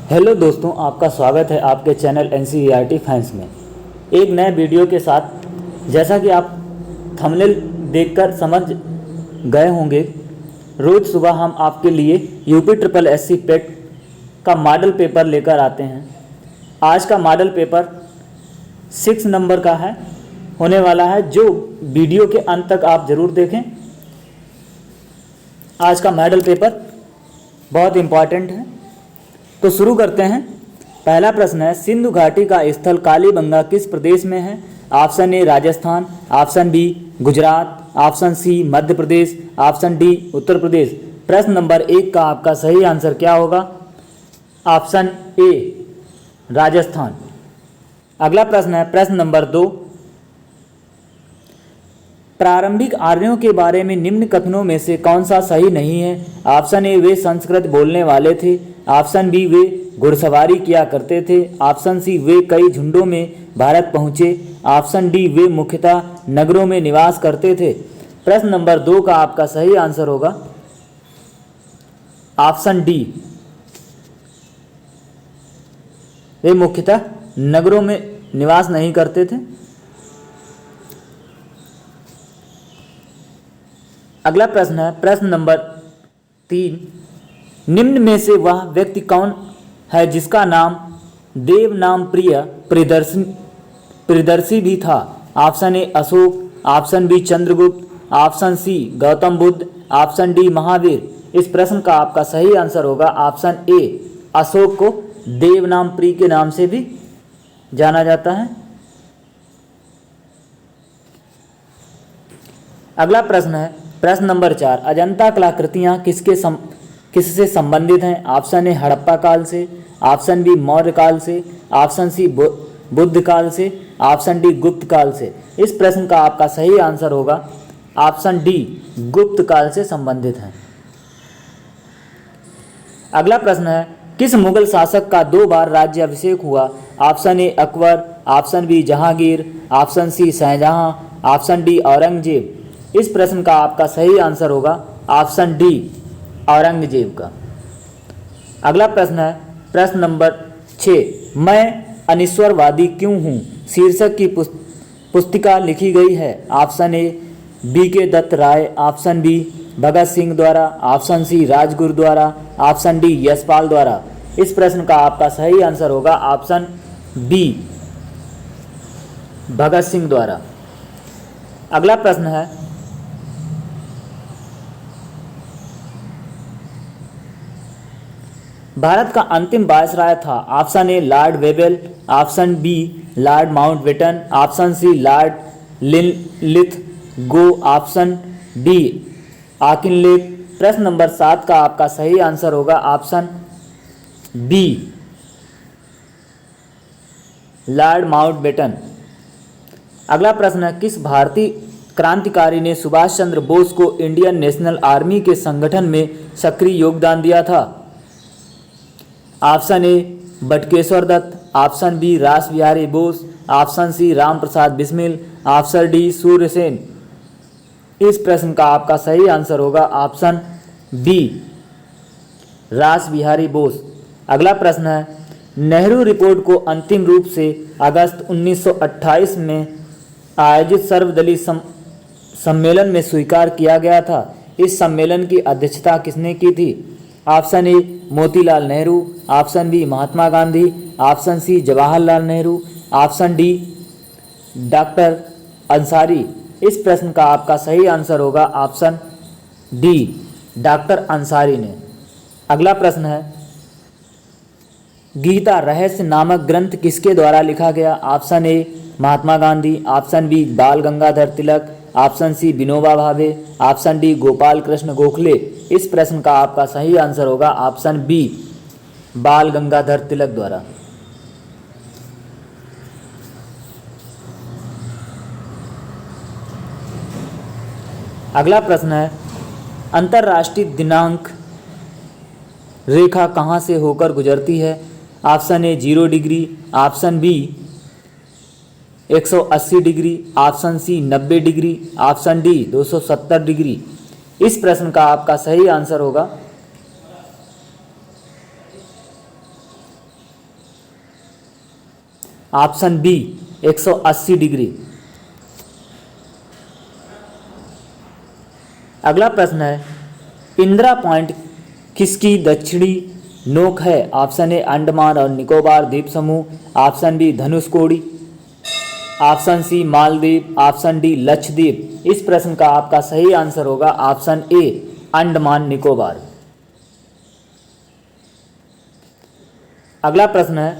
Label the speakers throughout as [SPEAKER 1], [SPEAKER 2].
[SPEAKER 1] Hello दोस्तों, आपका स्वागत है आपके चैनल NCERT फैंस में एक नए वीडियो के साथ। जैसा कि आप थंबनेल देखकर समझ गए होंगे, रोज़ सुबह हम आपके लिए UPSSC पेट का मॉडल पेपर लेकर आते हैं। आज का मॉडल पेपर 6 नंबर का होने वाला है, जो वीडियो के अंत तक आप ज़रूर देखें। आज का मॉडल पेपर बहुत इम्पॉर्टेंट है, तो शुरू करते हैं। पहला प्रश्न है, सिंधु घाटी का स्थल कालीबंगा किस प्रदेश में है? Option A Rajasthan, option B Gujarat, option C Madhya Pradesh, option D Uttar Pradesh. प्रश्न नंबर 1 का आपका सही आंसर क्या होगा? Option A Rajasthan. अगला प्रश्न है, प्रश्न नंबर 2, प्रारंभिक आर्यों के बारे में निम्न कथनों में से कौन सा सही नहीं है? ऑप्शन ए वे संस्कृत बोलने वाले थे, ऑप्शन बी वे घुड़सवारी किया करते थे, ऑप्शन सी वे कई झुंडों में भारत पहुंचे, ऑप्शन डी वे मुख्यतः नगरों में निवास करते थे। प्रश्न नंबर 2 का आपका सही आंसर होगा ऑप्शन डी, वे मुख्यतः नगरों में निवास नहीं करते थे। अगला प्रश्न है, प्रश्न नंबर 3, निम्न में से वह व्यक्ति कौन है जिसका नाम देव नाम प्रिय प्रियदर्शी भी था? Option A Ashoka, option B Chandragupta, option C Gautam Buddha, option D Mahavir. इस प्रश्न का आपका सही आंसर होगा ऑप्शन ए, अशोक को देव नाम प्रिय के नाम से भी जाना जाता है। अगला प्रश्न है, प्रश्न नंबर 4, अजंता कलाकृतियाँ किससे संबंधित हैं? ऑप्शन ए हड़प्पा काल से, ऑप्शन बी मौर्य काल से, ऑप्शन सी बुद्ध काल से, ऑप्शन डी गुप्त काल से। इस प्रश्न का आपका सही आंसर होगा ऑप्शन डी, गुप्त काल से संबंधित है। अगला प्रश्न है, किस मुगल शासक का 2 बार राज्य अभिषेक हुआ? Option A Akbar, option B Jahangir, option C Shahjahan, option D Aurangzeb. इस प्रश्न का आपका सही आंसर होगा ऑप्शन डी, औरंगजेब का। अगला प्रश्न है, प्रश्न नंबर 6, मैं अनिश्वरवादी क्यों हूँ शीर्षक की पुस्तिका लिखी गई है? Option A BK Dutt Rai, option B Bhagat Singh द्वारा, ऑप्शन सी राजगुरु द्वारा, ऑप्शन डी यशपाल द्वारा। इस प्रश्न का आपका सही आंसर होगा ऑप्शन बी, भगत सिंह द्वारा। अगला प्रश्न है, भारत का अंतिम वायसराय था? Option A Lord Wavell, option B Lord Mountbatten, option C Lord Linlithgow, option D Auchinleck. प्रश्न नंबर 7 का आपका सही आंसर होगा ऑप्शन बी, लॉर्ड माउंटबेटन। अगला प्रश्न है, किस भारतीय क्रांतिकारी ने सुभाष चंद्र बोस को इंडियन नेशनल आर्मी के संगठन में सक्रिय योगदान दिया था? Option A Batukeshwar Dutt, option B Ras Bihari Bose, option C Ram Prasad Bismil, option D Surya Sen. इस प्रश्न का आपका सही आंसर होगा ऑप्शन बी, रास बिहारी बोस। अगला प्रश्न है, नेहरू रिपोर्ट को अंतिम रूप से अगस्त 1928 में आयोजित सर्वदलीय सम्मेलन में स्वीकार किया गया था। इस सम्मेलन की अध्यक्षता किसने की थी? Option A Motilal Nehru, option B Mahatma Gandhi, option C Jawaharlal Nehru, option D doctor Ansari. इस प्रश्न का आपका सही आंसर होगा ऑप्शन डी, डॉक्टर अंसारी ने। अगला प्रश्न है, गीता रहस्य नामक ग्रंथ किसके द्वारा लिखा गया? Option A Mahatma Gandhi, option B Bal Gangadhar Tilak, option C Vinoba Bhave, option D Gopal Krishna Gokhale. इस प्रश्न का आपका सही आंसर होगा ऑप्शन बी, बाल गंगाधर तिलक द्वारा। अगला प्रश्न है, अंतर्राष्ट्रीय दिनांक रेखा कहाँ से होकर गुजरती है? Option A 0 degree, option B 180 degree, option C 90 degree, option D 270 degree. इस प्रश्न का आपका सही आंसर होगा ऑप्शन बी 180 डिग्री। अगला प्रश्न है, इंदिरा पॉइंट किसकी दक्षिणी नोक है? ऑप्शन ए अंडमान और निकोबार द्वीप समूह, option B Dhanushkodi, option C Maldives, option D Lakshadweep. इस प्रश्न का आपका सही आंसर होगा ऑप्शन ए अंडमान निकोबार। अगला प्रश्न है,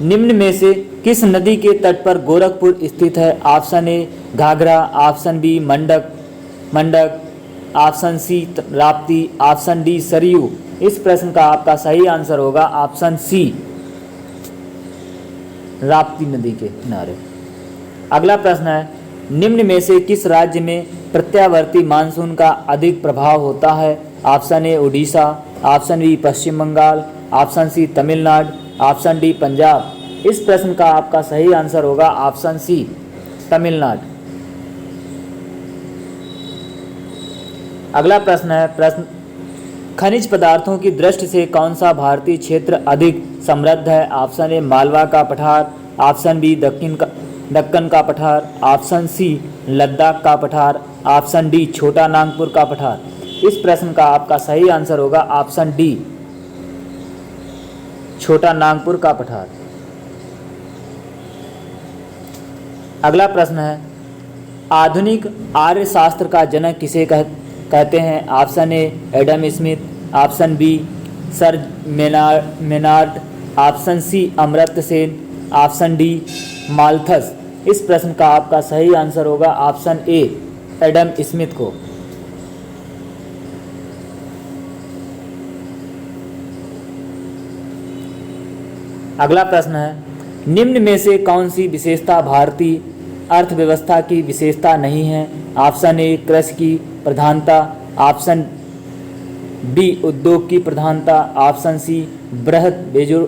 [SPEAKER 1] निम्न में से किस नदी के तट पर गोरखपुर स्थित है? Option A Ghaghara, option B मंडक, option C Rapti, option D Saryu. इस प्रश्न का आपका सही आंसर होगा ऑप्शन सी राप्ती नदी के किनारे। अगला प्रश्न है, निम्न में से किस राज्य में प्रत्यावर्ती मानसून का अधिक प्रभाव होता है? Option A Orissa, option B Paschim Bangal, option C Tamil Nadu, option D Punjab. इस प्रश्न का आपका सही आंसर होगा ऑप्शन सी तमिलनाडु। अगला प्रश्न है, खनिज पदार्थों की दृष्टि से कौन सा भारतीय क्षेत्र अधिक समृद्ध है? ऑप्शन ए मालवा का पठार, ऑप्शन बी दक्कन का पठार, ऑप्शन सी लद्दाख का पठार, ऑप्शन डी छोटा नागपुर का पठार। इस प्रश्न का आपका सही आंसर होगा ऑप्शन डी छोटा नागपुर का पठार। अगला प्रश्न है, आधुनिक आर्य शास्त्र का जनक किसे कहते हैं? Option A Adam Smith, option B sir Maynard, option C Amartya Sen, option D Malthus. इस प्रश्न का आपका सही आंसर होगा ऑप्शन ए एडम स्मिथ को। अगला प्रश्न है, निम्न में से कौन सी विशेषता भारतीय अर्थव्यवस्था की विशेषता नहीं है? ऑप्शन ए कृषि की प्रधानता, ऑप्शन बी उद्योग की प्रधानता, ऑप्शन सी बृहत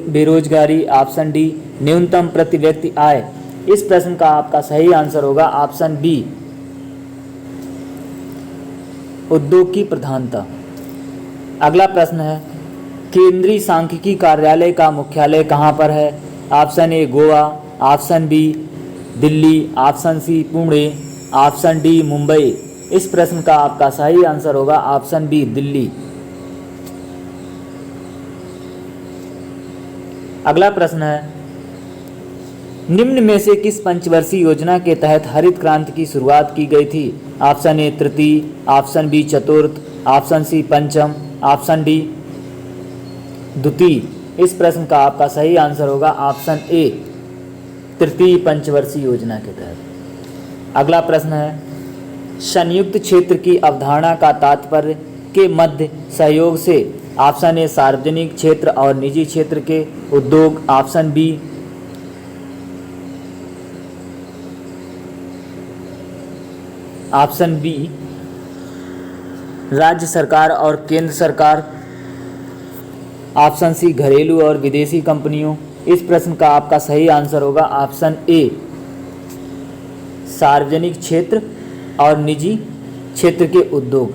[SPEAKER 1] बेरोजगारी, ऑप्शन डी न्यूनतम प्रति व्यक्ति आय। इस प्रश्न का आपका सही आंसर होगा ऑप्शन बी उद्योग की प्रधानता। अगला प्रश्न है, केंद्रीय सांख्यिकी कार्यालय का मुख्यालय कहाँ पर है? Option A Goa, option B Delhi, option C Pune, option D Mumbai. इस प्रश्न का आपका सही आंसर होगा ऑप्शन बी दिल्ली। अगला प्रश्न है, निम्न में से किस पंचवर्षीय योजना के तहत हरित क्रांति की शुरुआत की गई थी? ऑप्शन ए तृतीय, ऑप्शन बी चतुर्थ, ऑप्शन सी पंचम, ऑप्शन डी द्वितीय। इस प्रश्न का आपका सही आंसर होगा ऑप्शन ए तृतीय पंचवर्षीय योजना के तहत। अगला प्रश्न है, संयुक्त क्षेत्र की अवधारणा का तात्पर्य के मध्य सहयोग से? ऑप्शन ए सार्वजनिक क्षेत्र और निजी क्षेत्र के उद्योग, ऑप्शन बी राज्य सरकार और केंद्र सरकार, ऑप्शन सी घरेलू और विदेशी कंपनियों। इस प्रश्न का आपका सही आंसर होगा ऑप्शन ए सार्वजनिक क्षेत्र और निजी क्षेत्र के उद्योग।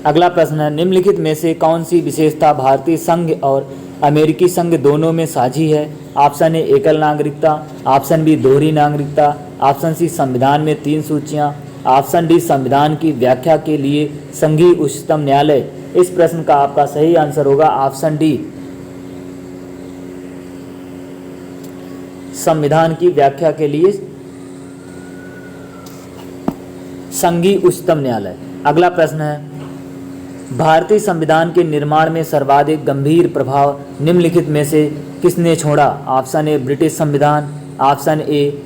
[SPEAKER 1] अगला प्रश्न है, निम्नलिखित में से कौन सी विशेषता भारतीय संघ और अमेरिकी संघ दोनों में साझी है? ऑप्शन ए एकल नागरिकता, ऑप्शन बी दोहरी नागरिकता, ऑप्शन सी संविधान में 3 सूचियां, ऑप्शन डी संविधान की व्याख्या के लिए संघीय उच्चतम न्यायालय। इस प्रश्न का आपका सही आंसर होगा ऑप्शन डी संविधान की व्याख्या के लिए संघीय उच्चतम न्यायालय। अगला प्रश्न है, भारतीय संविधान के निर्माण में सर्वाधिक गंभीर प्रभाव निम्नलिखित में से किसने छोड़ा? ऑप्शन ए ब्रिटिश संविधान, ऑप्शन ए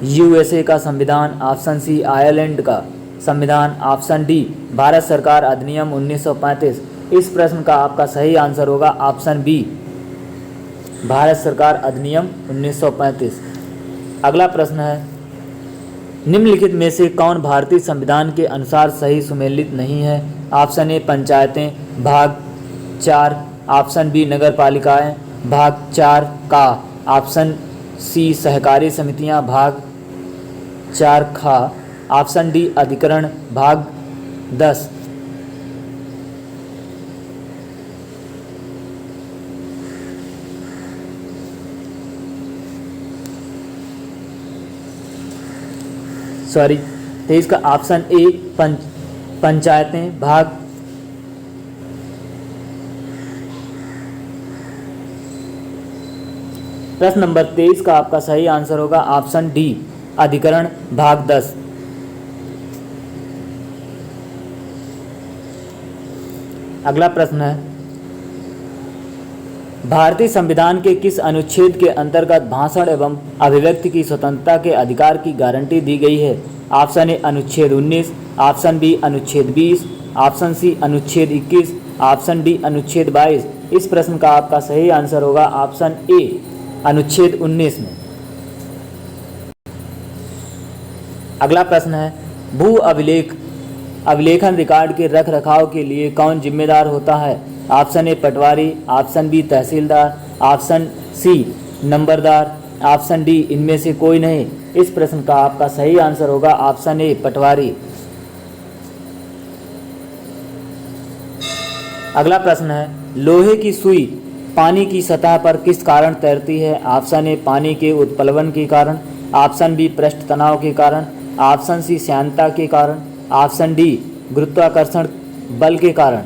[SPEAKER 1] यूएसए का संविधान, ऑप्शन सी आयरलैंड का संविधान, ऑप्शन डी भारत सरकार अधिनियम 1935। इस प्रश्न का आपका सही आंसर होगा ऑप्शन बी भारत सरकार अधिनियम 1935। अगला प्रश्न है, निम्नलिखित में से कौन भारतीय संविधान के अनुसार सही सुमेलित नहीं है? ऑप्शन ए पंचायतें भाग 4, ऑप्शन बी नगर पालिकाएँ भाग 4 का, ऑप्शन सी सहकारी समितियां भाग 4 खा, ऑप्शन डी अधिकरण भाग 10। सॉरी 23 का ऑप्शन ए पंचायतें भाग। प्रश्न नंबर 23 का आपका सही आंसर होगा ऑप्शन डी अधिकरण भाग 10। अगला प्रश्न है, भारतीय संविधान के किस अनुच्छेद के अंतर्गत भाषण एवं अभिव्यक्ति की स्वतंत्रता के अधिकार की गारंटी दी गई है? ऑप्शन ए अनुच्छेद 19, ऑप्शन बी अनुच्छेद 20, ऑप्शन सी अनुच्छेद 21, ऑप्शन डी अनुच्छेद 22। इस प्रश्न का आपका सही आंसर होगा ऑप्शन ए अनुच्छेद 19 में। अगला प्रश्न है, भू अभिलेखन रिकॉर्ड के रख रखाव के लिए कौन जिम्मेदार होता है? Option A patwari, option B tehsildar, option C numberdar, option D इनमें से कोई नहीं। इस प्रश्न का आपका सही आंसर होगा ऑप्शन ए पटवारी। अगला प्रश्न है, लोहे की सुई पानी की सतह पर किस कारण तैरती है? ऑप्शन ए पानी के उत्प्लवन के कारण, ऑप्शन बी पृष्ठ तनाव के कारण, ऑप्शन सी श्यानता के कारण, ऑप्शन डी गुरुत्वाकर्षण बल के कारण।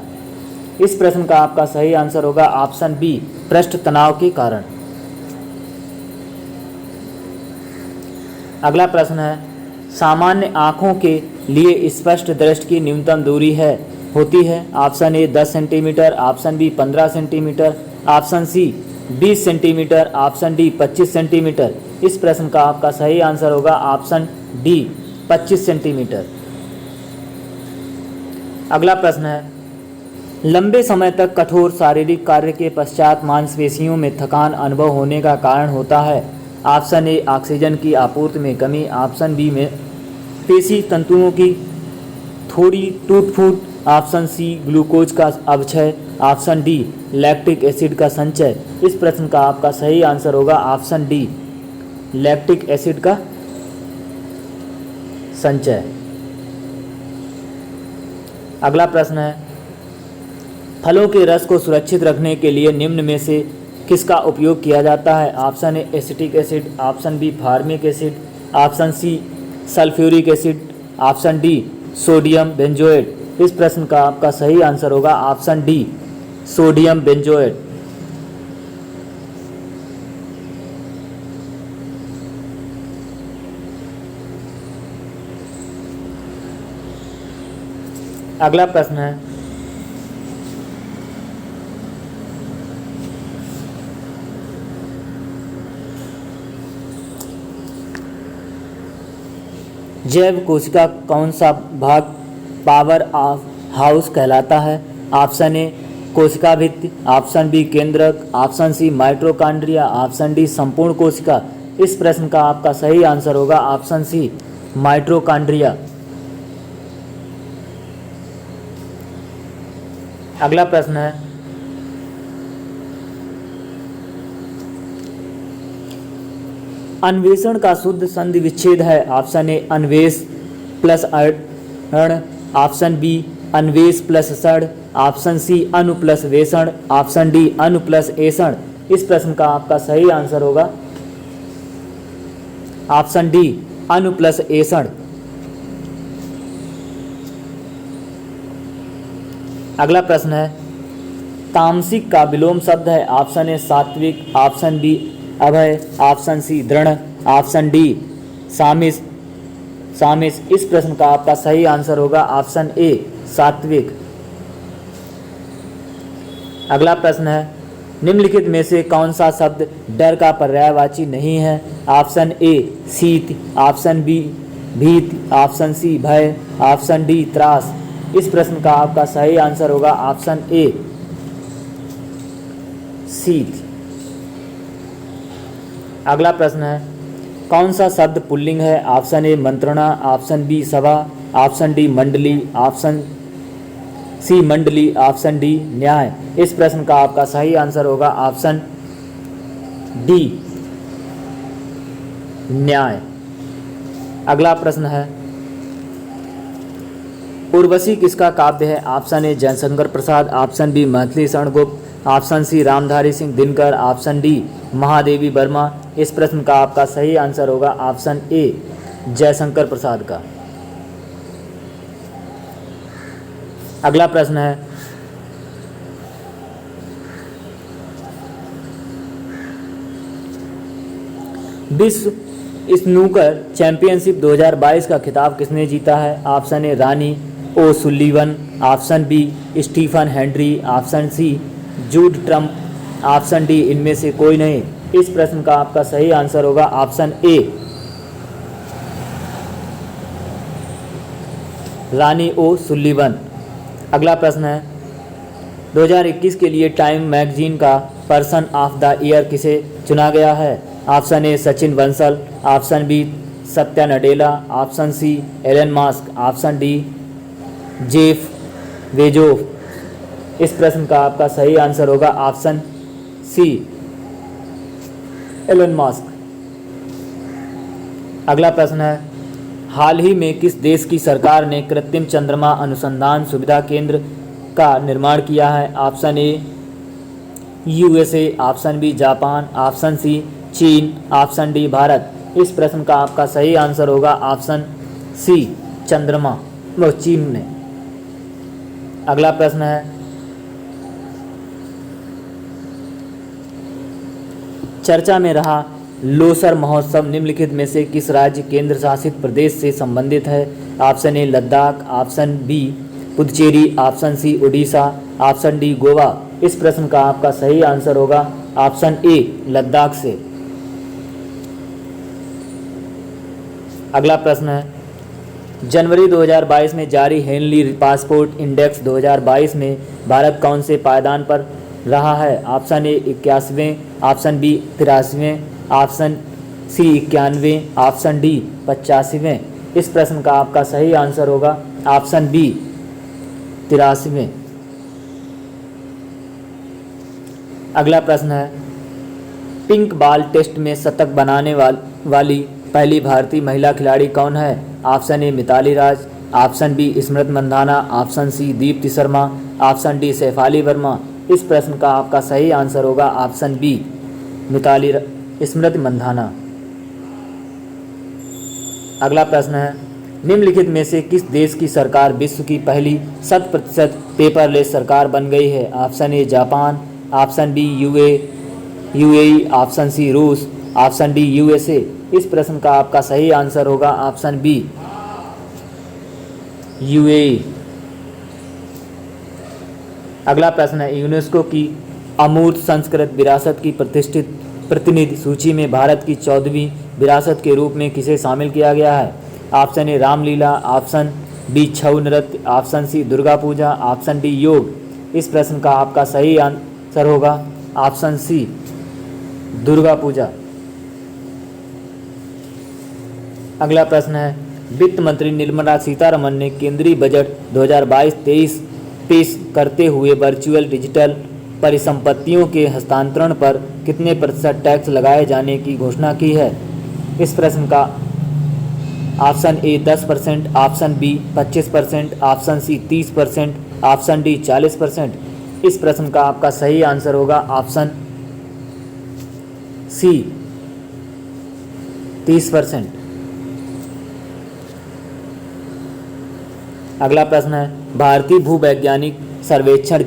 [SPEAKER 1] इस प्रश्न का आपका सही आंसर होगा ऑप्शन बी पृष्ठ तनाव के कारण। अगला प्रश्न है, सामान्य आँखों के लिए स्पष्ट दृष्टि की न्यूनतम दूरी होती है? Option A 10 centimetre, option B 15 centimetre, option C 20 centimetre, option D 25 centimetre. इस प्रश्न का आपका सही आंसर होगा ऑप्शन डी 25 सेंटीमीटर। अगला प्रश्न है, लंबे समय तक कठोर शारीरिक कार्य के पश्चात मांसपेशियों में थकान अनुभव होने का कारण होता है? ऑप्शन ए ऑक्सीजन की आपूर्ति में कमी, ऑप्शन बी में पेशी तंतुओं की थोड़ी टूट फूट, ऑप्शन सी ग्लूकोज का अवक्षय, ऑप्शन डी लैक्टिक एसिड का संचय। इस प्रश्न का आपका सही आंसर होगा ऑप्शन डी लैक्टिक एसिड का संचय। अगला प्रश्न है, फलों के रस को सुरक्षित रखने के लिए निम्न में से किसका उपयोग किया जाता है? Option A acetic acid, option B formic acid, option C sulphuric acid, option D sodium benzoate. इस प्रश्न का आपका सही आंसर होगा ऑप्शन डी सोडियम बेंजोएट। अगला प्रश्न है, जैव कोशिका कौन सा भाग पावर हाउस कहलाता है? ऑप्शन ए कोशिका भित्ति, ऑप्शन बी केंद्रक, option C mitochondria, option D संपूर्ण कोशिका। इस प्रश्न का आपका सही आंसर होगा ऑप्शन सी माइटोकॉन्ड्रिया। अगला प्रश्न है, अन्वेषण का शुद्ध संधि विच्छेद है? ऑप्शन ए अन्वेष प्लस अण, ऑप्शन बी अन्वेष प्लस सड़, ऑप्शन सी अनु प्लस वेषण, ऑप्शन डी अनु प्लस एषण। इस प्रश्न का आपका सही आंसर होगा ऑप्शन डी अनु प्लस एषण। अगला प्रश्न है, तामसिक का विलोम शब्द है? ऑप्शन ए सात्विक, ऑप्शन बी अभय, ऑप्शन सी दृढ़, ऑप्शन डी सामिस। इस प्रश्न का आपका सही आंसर होगा ऑप्शन ए सात्विक। अगला प्रश्न है, निम्नलिखित में से कौन सा शब्द डर का पर्यायवाची नहीं है? ऑप्शन ए शीत, ऑप्शन बी भीत, ऑप्शन सी भय, ऑप्शन डी त्रास। इस प्रश्न का आपका सही आंसर होगा ऑप्शन ए शीत। अगला प्रश्न है, कौन सा शब्द पुल्लिंग है? ऑप्शन ए मंत्रणा, ऑप्शन बी सभा, ऑप्शन डी मंडली, ऑप्शन सी मंडली, ऑप्शन डी न्याय। इस प्रश्न का आपका सही आंसर होगा ऑप्शन डी न्याय। अगला प्रश्न है, उर्वशी किसका काव्य है? Option A Jaishankar Prasad, option B Maithili Sharan Gupt, option C Ramdhari Singh Dinkar, option D Mahadevi Verma. इस प्रश्न का आपका सही आंसर होगा ऑप्शन ए जयशंकर प्रसाद का। अगला प्रश्न है, विश्व स्नूकर चैंपियनशिप 2022 का खिताब किसने जीता है? Option A Ronnie O'Sullivan, option B Stephen Hendry, option C Judd Trump, option D इनमें से कोई नहीं। इस प्रश्न का आपका सही आंसर होगा option A Ronnie O Sullivan. अगला प्रश्न है, 2021 के लिए टाइम मैगजीन का पर्सन ऑफ द ईयर किसे चुना गया है? Option A Sachin Bansal, option B Satya Nadella, option C Elon Musk, option D Jeff Bezos. इस प्रश्न का आपका सही आंसर होगा ऑप्शन सी एलन मास्क। अगला प्रश्न है, हाल ही में किस देश की सरकार ने कृत्रिम चंद्रमा अनुसंधान सुविधा केंद्र का निर्माण किया है? Option A USA, option B Japan, option C चीन, ऑप्शन डी भारत। इस प्रश्न का आपका सही आंसर होगा ऑप्शन सी चंद्रमा व चीन ने। अगला प्रश्न है, चर्चा में रहा लोसर महोत्सव निम्नलिखित में से किस राज्य केंद्र शासित प्रदेश से संबंधित है? Option A Ladakh, option B Puducherry, option C Orissa, option D Goa. इस प्रश्न का आपका सही आंसर होगा ऑप्शन ए लद्दाख से। अगला प्रश्न है, जनवरी 2022 में जारी हेनली पासपोर्ट इंडेक्स 2022 में भारत कौन से पायदान पर रहा है? ऑप्शन ए 81वें, ऑप्शन बी 83वें, ऑप्शन सी 91वें, ऑप्शन डी 85वें। इस प्रश्न का आपका सही आंसर होगा ऑप्शन बी 83वें। अगला प्रश्न है, पिंक बॉल टेस्ट में शतक बनाने वाली पहली भारतीय महिला खिलाड़ी कौन है? Option A Mithali Raj, option B Smriti Mandhana, option C Deepti Sharma, option D Shafali Verma. इस प्रश्न का आपका सही आंसर होगा ऑप्शन बी स्मृति मंधाना। अगला प्रश्न है, निम्नलिखित में से किस देश की सरकार विश्व की पहली 100% पेपरलेस सरकार बन गई है? Option A Japan, option B UAE, option C रूस, ऑप्शन डी यूएसए। इस प्रश्न का आपका सही आंसर होगा ऑप्शन बी यूएई। अगला प्रश्न है, यूनेस्को की अमूर्त संस्कृत विरासत की प्रतिष्ठित प्रतिनिधि सूची में भारत की 14वीं विरासत के रूप में किसे शामिल किया गया है? Option A Ramlila, option B Chhau नृत्य, option C Durga Puja, option D yoga. इस प्रश्न का आपका सही आंसर होगा ऑप्शन सी दुर्गा पूजा। अगला प्रश्न है, वित्त मंत्री निर्मला सीतारमण ने केंद्रीय बजट 2022-23 पेश करते हुए वर्चुअल डिजिटल परिसंपत्तियों के हस्तांतरण पर कितने प्रतिशत टैक्स लगाए जाने की घोषणा की है? इस प्रश्न का option A 10%, option B 25%, option C 30%, option D 40%। इस प्रश्न का आपका सही आंसर होगा ऑप्शन सी 30%। अगला प्रश्न है, भारतीय भूवैज्ञानिक सर्वेक्षण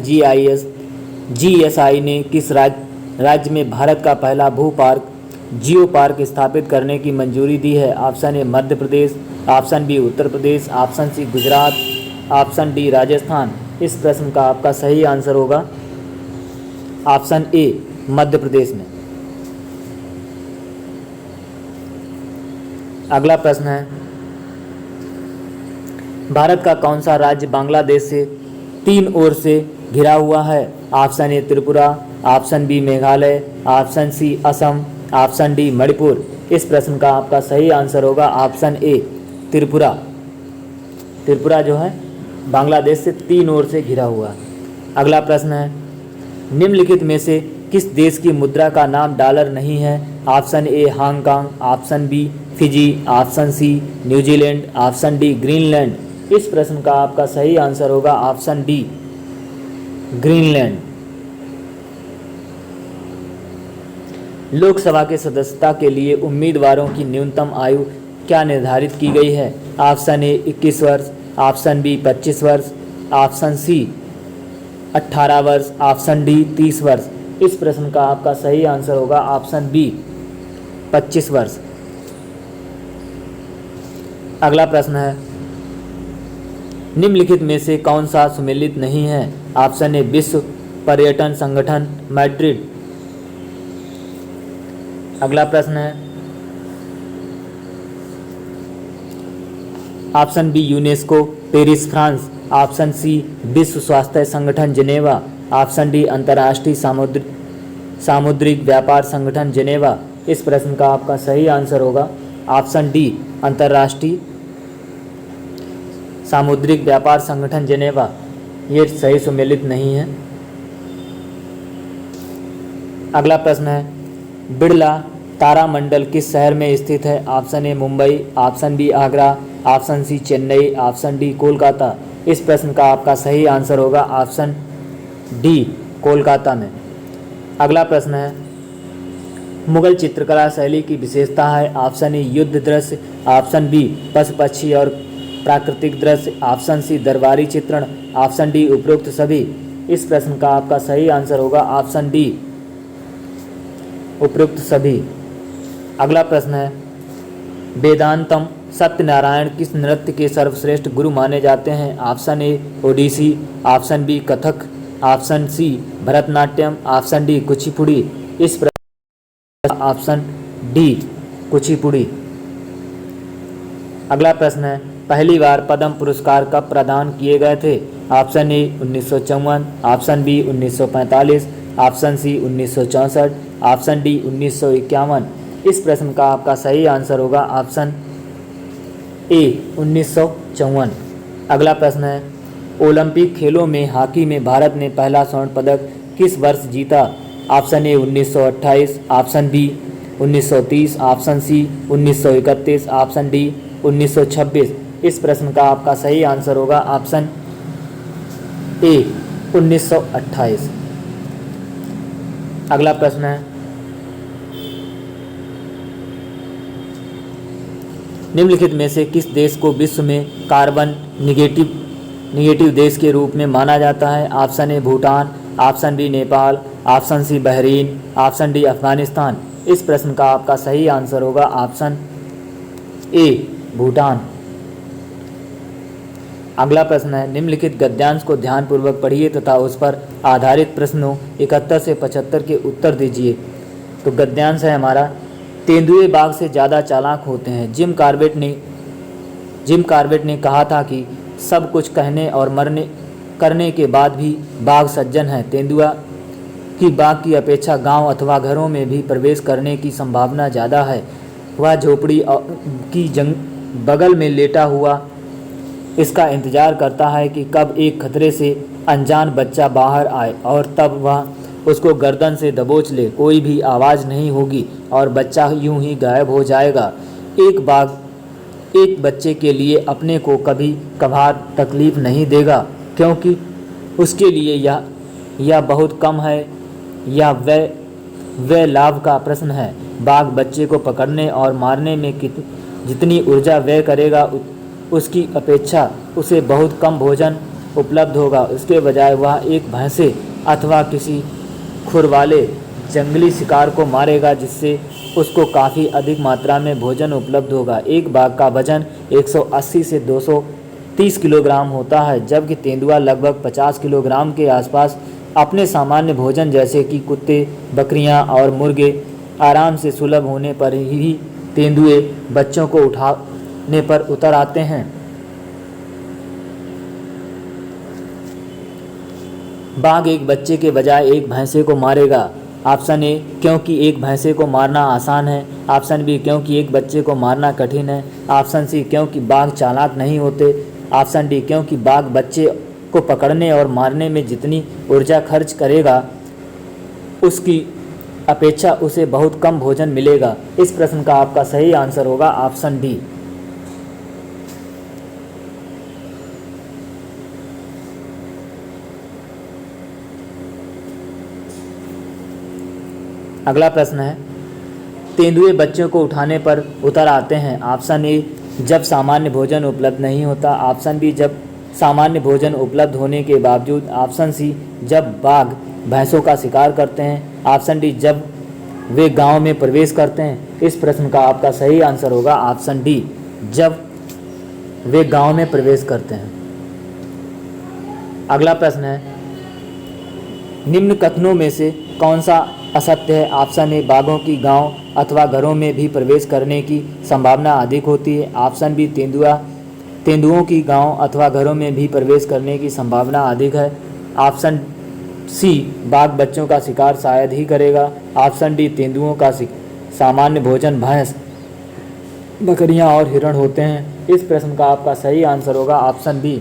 [SPEAKER 1] जीएसआई ने किस राज्य में भारत का पहला भू पार्क जियो पार्क स्थापित करने की मंजूरी दी है? Option A Madhya Pradesh, option B Uttar Pradesh, option C Gujarat, option D Rajasthan. इस प्रश्न का आपका सही आंसर होगा ऑप्शन ए मध्य प्रदेश में। अगला प्रश्न है, भारत का कौन सा राज्य बांग्लादेश से 3 ओर से घिरा हुआ है? Option A Tripura, option B Meghalaya, option C Assam, option D Manipur. इस प्रश्न का आपका सही आंसर होगा ऑप्शन ए त्रिपुरा। त्रिपुरा जो है बांग्लादेश से 3 ओर से घिरा हुआ। अगला प्रश्न है, निम्नलिखित में से किस देश की मुद्रा का नाम डॉलर नहीं है? Option A Hong Kong, option B Fiji, option C New Zealand, option D Greenland. इस प्रश्न का आपका सही आंसर होगा ऑप्शन डी ग्रीनलैंड। लोकसभा के सदस्यता के लिए उम्मीदवारों की न्यूनतम आयु क्या निर्धारित की गई है? ऑप्शन ए 21 वर्ष, ऑप्शन बी 25 वर्ष, ऑप्शन सी 18 वर्ष, ऑप्शन डी 30 वर्ष। इस प्रश्न का आपका सही आंसर होगा ऑप्शन बी 25 वर्ष। अगला प्रश्न है, निम्नलिखित में से कौन सा सुमेलित नहीं है? ऑप्शन ए विश्व पर्यटन संगठन मैड्रिड। अगला प्रश्न है, option B UNESCO Paris France, option C विश्व स्वास्थ्य संगठन जिनेवा, ऑप्शन डी अंतर्राष्ट्रीय सामुद्रिक व्यापार संगठन जिनेवा। इस प्रश्न का आपका सही आंसर होगा ऑप्शन डी अंतर्राष्ट्रीय सामुद्रिक व्यापार संगठन जिनेवा। ये सही सुमेलित नहीं है। अगला प्रश्न है, बिड़ला तारामंडल किस शहर में स्थित है? Option A Mumbai, option B Agra, option C Chennai, option D Kolkata. इस प्रश्न का आपका सही आंसर होगा ऑप्शन डी कोलकाता में। अगला प्रश्न है, मुगल चित्रकला शैली की विशेषता है? ऑप्शन ए युद्ध दृश्य, ऑप्शन बी पशु पक्षी और प्राकृतिक दृश्य, ऑप्शन सी दरबारी चित्रण, ऑप्शन डी उपरोक्त सभी। इस प्रश्न का आपका सही आंसर होगा ऑप्शन डी उपरोक्त सभी। अगला प्रश्न है, वेदांतम सत्यनारायण किस नृत्य के सर्वश्रेष्ठ गुरु माने जाते हैं? Option A Odissi, option B Kathak, option C Bharatanatyam, option D Kuchipudi. इस प्रश्न ऑप्शन डी कुचिपुड़ी। अगला प्रश्न है, पहली बार पद्म पुरस्कार कब प्रदान किए गए थे? Option A 1954, option B 1945, option C 1964, option D 1951। इस प्रश्न का आपका सही आंसर होगा ऑप्शन ए 1954। अगला प्रश्न है, ओलंपिक खेलों में हॉकी में भारत ने पहला स्वर्ण पदक किस वर्ष जीता? Option A 1928, option B 1930, option C 1931, option D 1926। इस प्रश्न का आपका सही आंसर होगा ऑप्शन ए 1928। अगला प्रश्न है, निम्नलिखित में से किस देश को विश्व में कार्बन निगेटिव देश के रूप में माना जाता है? Option A Bhutan, option B Nepal, option C Bahrain, option D Afghanistan. इस प्रश्न का आपका सही आंसर होगा ऑप्शन ए भूटान। अगला प्रश्न है, निम्नलिखित गद्यांश को ध्यानपूर्वक पढ़िए तथा उस पर आधारित प्रश्नों 71 से 75 के उत्तर दीजिए। तो गद्यांश है हमारा, तेंदुए बाघ से ज़्यादा चालाक होते हैं। जिम कॉर्बेट ने कहा था कि सब कुछ कहने और करने के बाद भी बाघ सज्जन है। तेंदुआ की बाघ की अपेक्षा गांव अथवा घरों में भी प्रवेश करने की संभावना ज़्यादा है। वह झोपड़ी की बगल में लेटा हुआ इसका इंतजार करता है कि कब एक खतरे से अनजान बच्चा बाहर आए और तब वह उसको गर्दन से दबोच ले। कोई भी आवाज़ नहीं होगी और बच्चा यूं ही गायब हो जाएगा। एक बाघ एक बच्चे के लिए अपने को कभी कभार तकलीफ नहीं देगा, क्योंकि उसके लिए यह बहुत कम है। यह वह लाभ का प्रश्न है। बाघ बच्चे को पकड़ने और मारने में जितनी ऊर्जा व्यय करेगा उसकी अपेक्षा उसे बहुत कम भोजन उपलब्ध होगा। उसके बजाय वह एक भैंसे अथवा किसी खुर वाले जंगली शिकार को मारेगा, जिससे उसको काफ़ी अधिक मात्रा में भोजन उपलब्ध होगा। एक बाघ का वजन 180 से 230 किलोग्राम होता है, जबकि तेंदुआ लगभग 50 किलोग्राम के आसपास अपने सामान्य भोजन जैसे कि कुत्ते, बकरियां और मुर्गे आराम से सुलभ होने पर ही तेंदुए बच्चों को उठाने पर उतर आते हैं। बाघ एक बच्चे के बजाय एक भैंसे को मारेगा। ऑप्शन ए क्योंकि एक भैंसे को मारना आसान है। ऑप्शन बी क्योंकि एक बच्चे को मारना कठिन है। ऑप्शन सी क्योंकि बाघ चालाक नहीं होते। ऑप्शन डी क्योंकि बाघ बच्चे को पकड़ने और मारने में जितनी ऊर्जा खर्च करेगा उसकी अपेक्षा उसे बहुत कम भोजन मिलेगा। इस प्रश्न का आपका सही आंसर होगा ऑप्शन डी। अगला प्रश्न है, तेंदुए बच्चों को उठाने पर उतर आते हैं? ऑप्शन ए, जब सामान्य भोजन उपलब्ध नहीं होता। ऑप्शन बी, जब सामान्य भोजन उपलब्ध होने के बावजूद। ऑप्शन सी, जब बाघ भैंसों का शिकार करते हैं। ऑप्शन डी, जब वे गांव में प्रवेश करते हैं। इस प्रश्न का आपका सही आंसर होगा ऑप्शन डी, जब वे गांव में प्रवेश करते हैं। अगला प्रश्न है, निम्न कथनों में से कौन सा असत्य है? ऑप्शन ए, बाघों की गांव अथवा घरों में भी प्रवेश करने की संभावना अधिक होती है। ऑप्शन बी, तेंदुओं की गांव अथवा घरों में भी प्रवेश करने की संभावना अधिक है। ऑप्शन सी, बाघ बच्चों का शिकार शायद ही करेगा। ऑप्शन डी, तेंदुओं का सामान्य भोजन भैंस, बकरियां और हिरण होते हैं। इस प्रश्न का आपका सही आंसर होगा ऑप्शन बी,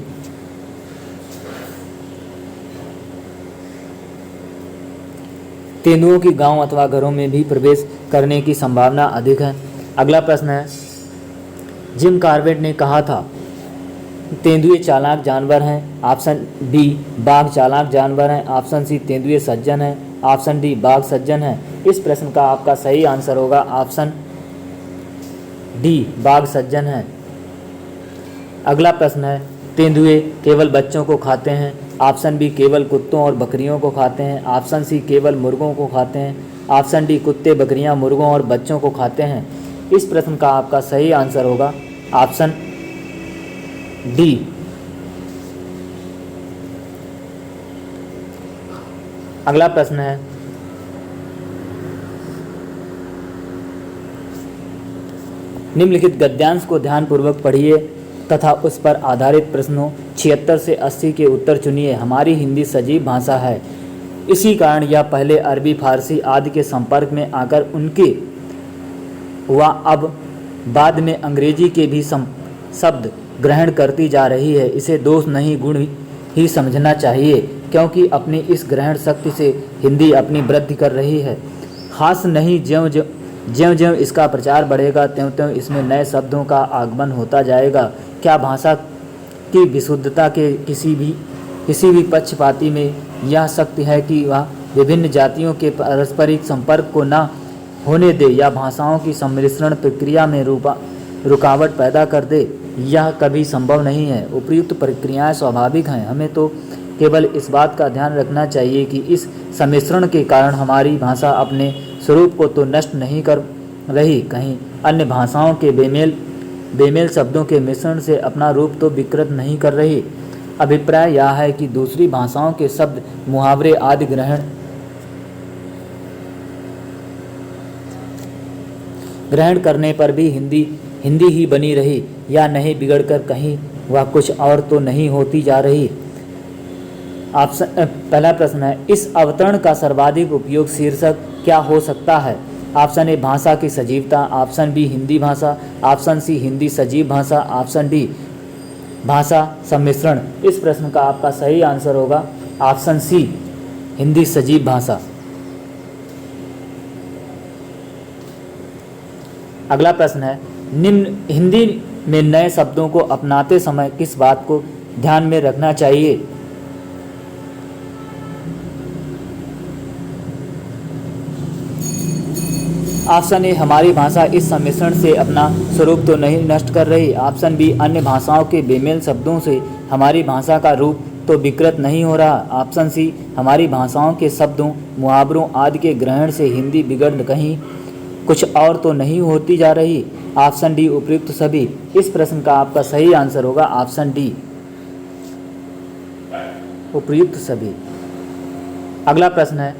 [SPEAKER 1] तेंदुओं की गांव अथवा घरों में भी प्रवेश करने की संभावना अधिक है। अगला प्रश्न है, जिम कॉर्बेट ने कहा था तेंदुए चालाक जानवर हैं। ऑप्शन बी, बाघ चालाक जानवर हैं। ऑप्शन सी, तेंदुए सज्जन हैं। ऑप्शन डी, बाघ सज्जन हैं। इस प्रश्न का आपका सही आंसर होगा ऑप्शन डी, बाघ सज्जन हैं। अगला प्रश्न है, तेंदुए केवल बच्चों को खाते हैं। ऑप्शन बी, केवल कुत्तों और बकरियों को खाते हैं। ऑप्शन सी, केवल मुर्गों को खाते हैं। ऑप्शन डी, कुत्ते बकरियां मुर्गों और बच्चों को खाते हैं। इस प्रश्न का आपका सही आंसर होगा ऑप्शन डी। अगला प्रश्न है, निम्नलिखित गद्यांश को ध्यानपूर्वक पढ़िए तथा उस पर आधारित प्रश्नों 76 से 80 के उत्तर चुनिए। हमारी हिंदी सजीव भाषा है, इसी कारण यह पहले अरबी, फारसी आदि के संपर्क में आकर उनके व अब बाद में अंग्रेजी के भी शब्द ग्रहण करती जा रही है। इसे दोष नहीं, गुण ही समझना चाहिए, क्योंकि अपनी इस ग्रहण शक्ति से हिंदी अपनी वृद्धि कर रही है। हास नहीं, ज्यों ज्यों इसका प्रचार बढ़ेगा त्यों त्यों इसमें नए शब्दों का आगमन होता जाएगा। क्या भाषा की विशुद्धता के किसी भी पक्षपाती में यह शक्ति है कि वह विभिन्न जातियों के पारस्परिक संपर्क को न होने दे या भाषाओं की सम्मिश्रण प्रक्रिया में रुकावट पैदा कर दे? यह कभी संभव नहीं है। उपर्युक्त प्रक्रियाएं स्वाभाविक हैं। हमें तो केवल इस बात का ध्यान रखना चाहिए कि इस सम्मिश्रण के कारण हमारी भाषा अपने स्वरूप को तो नष्ट नहीं कर रही, कहीं अन्य भाषाओं के बेमेल शब्दों के मिश्रण से अपना रूप तो विकृत नहीं कर रही। अभिप्राय यह है कि दूसरी भाषाओं के शब्द, मुहावरे आदि ग्रहण करने पर भी हिंदी ही बनी रही या नहीं बिगड़कर कहीं वह कुछ और तो नहीं होती जा रही। पहला प्रश्न है, इस अवतरण का सर्वाधिक उपयोग शीर्षक क्या हो सकता है? ऑप्शन ए, भाषा की सजीवता। ऑप्शन बी, हिंदी भाषा। ऑप्शन सी, हिंदी सजीव भाषा। ऑप्शन डी, भाषा सम्मिश्रण। इस प्रश्न का आपका सही आंसर होगा ऑप्शन सी, हिंदी सजीव भाषा। अगला प्रश्न है, निम्न हिंदी में नए शब्दों को अपनाते समय किस बात को ध्यान में रखना चाहिए? ऑप्शन ए, हमारी भाषा इस सम्मिश्रण से अपना स्वरूप तो नहीं नष्ट कर रही। ऑप्शन बी, अन्य भाषाओं के बेमेल शब्दों से हमारी भाषा का रूप तो विकृत नहीं हो रहा। ऑप्शन सी, हमारी भाषाओं के शब्दों, मुहावरों आदि के ग्रहण से हिंदी बिगड़ कहीं कुछ और तो नहीं होती जा रही। ऑप्शन डी, उपयुक्त सभी। इस प्रश्न का आपका सही आंसर होगा ऑप्शन डी, उपयुक्त सभी। अगला प्रश्न है,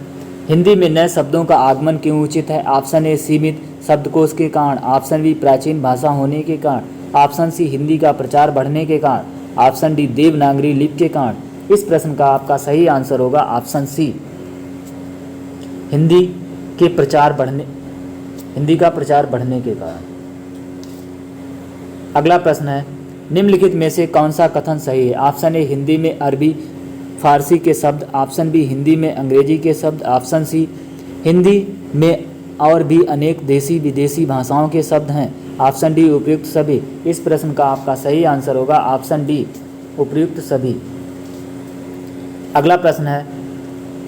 [SPEAKER 1] हिंदी में नए शब्दों का आगमन क्यों उचित है? ऑप्शन ए, सीमित शब्दकोश के कारण। ऑप्शन बी, प्राचीन भाषा होने के कारण। ऑप्शन सी, हिंदी का प्रचार बढ़ने के कारण। ऑप्शन डी, देवनागरी लिपि के कारण। इस प्रश्न का आपका सही आंसर होगा ऑप्शन सी, हिंदी का प्रचार बढ़ने के कारण। अगला प्रश्न है, निम्नलिखित में से कौन सा कथन सही है? ऑप्शन ए, हिंदी में अरबी फारसी के शब्द। ऑप्शन बी, हिंदी में अंग्रेजी के शब्द। ऑप्शन सी, हिंदी में और भी अनेक देसी विदेशी भाषाओं के शब्द हैं। ऑप्शन डी, उपयुक्त सभी। इस प्रश्न का आपका सही आंसर होगा ऑप्शन डी, उपयुक्त सभी। अगला प्रश्न है,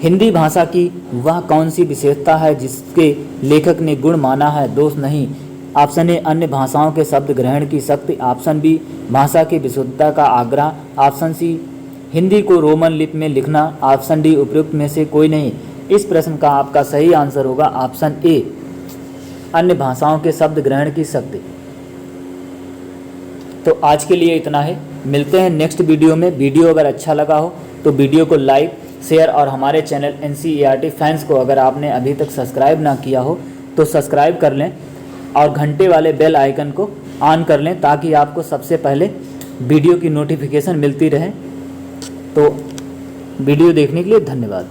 [SPEAKER 1] हिंदी भाषा की वह कौन सी विशेषता है जिसके लेखक ने गुण माना है, दोष नहीं? ऑप्शन ए अन्य भाषाओं के शब्द ग्रहण की शक्ति, ऑप्शन बी भाषा की विशुद्धता का आग्रह, ऑप्शन सी हिंदी को रोमन लिपि में लिखना, ऑप्शन डी उपयुक्त में से कोई नहीं। इस प्रश्न का आपका सही आंसर होगा ऑप्शन ए अन्य भाषाओं के शब्द ग्रहण की शक्ति। तो आज के लिए इतना है, मिलते हैं नेक्स्ट वीडियो में। वीडियो अगर अच्छा लगा हो तो वीडियो को लाइक शेयर और हमारे चैनल NCERT फैंस को अगर आपने अभी तक सब्सक्राइब ना किया हो तो सब्सक्राइब कर लें और घंटे वाले बेल आइकन को ऑन कर लें ताकि आपको सबसे पहले वीडियो की नोटिफिकेशन मिलती रहे। तो वीडियो देखने के लिए धन्यवाद।